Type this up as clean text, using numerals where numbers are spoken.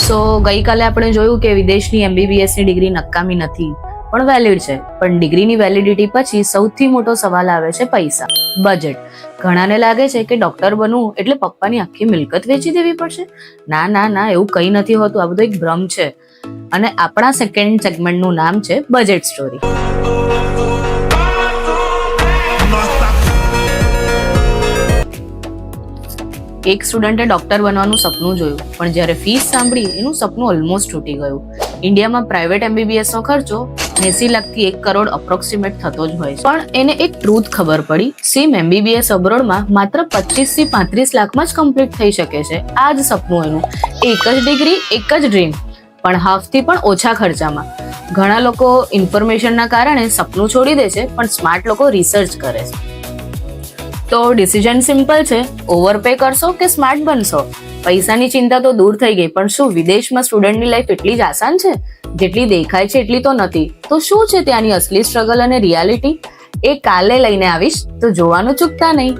સો ગઈકાલે આપણે જોયું કે વિદેશની MBBS ની ડિગ્રી નકામી નથી પણ વેલિડ છે. પણ ડિગ્રીની વેલિડિટી પછી સૌથી મોટો સવાલ આવે છે પૈસા, બજેટ. ઘણાને લાગે છે કે ડોક્ટર બનવું એટલે પપ્પાની આખી મિલકત વેચી દેવી પડશે. ના ના ના, એવું કંઈ નથી હોતું. આ બધો એક ભ્રમ છે. અને આપણા સેકન્ડ સેગમેન્ટનું નામ છે બજેટ સ્ટોરી. એક સ્ટુડન્ટે ડોક્ટર બનવાનું સપનું જોયું, પણ જ્યારે ફીસ સાંભળી એનું સપનું ઓલમોસ્ટ તૂટી ગયું. ઇન્ડિયામાં પ્રાઇવેટ MBBS નો ખર્ચો 80 લાખથી 1 કરોડ અપ્રોક્સિમેટ થતો જ હોય છે. પણ એને એક ટ્રુથ ખબર પડી, સેમ MBBS અબ્રોડમાં માત્ર 25 થી 35 લાખમાં જ કમ્પ્લીટ થઈ શકે છે. આ જ સપનું એનું, એક જ ડિગ્રી, એક જ ડ્રીમ, પણ હાફથી પણ ઓછા ખર્ચામાં. ઘણા લોકો ઇન્ફોર્મેશનના કારણે સપનું છોડી દે છે, પણ સ્માર્ટ લોકો રિસર્ચ કરે છે. તો ડિસિઝન સિમ્પલ છે, ઓવરપે કરશો કે સ્માર્ટ બનશો. પૈસાની ચિંતા તો દૂર થઈ ગઈ, પણ શું વિદેશમાં સ્ટુડન્ટની લાઈફ એટલી જ આસાન છે? જેટલી દેખાય છે એટલી તો નથી. તો શું છે ત્યાંની અસલી સ્ટ્રગલ અને રિયાલિટી? એ કાલે લઈને આવીશ, તો જોવાનું ચૂકતા નહીં.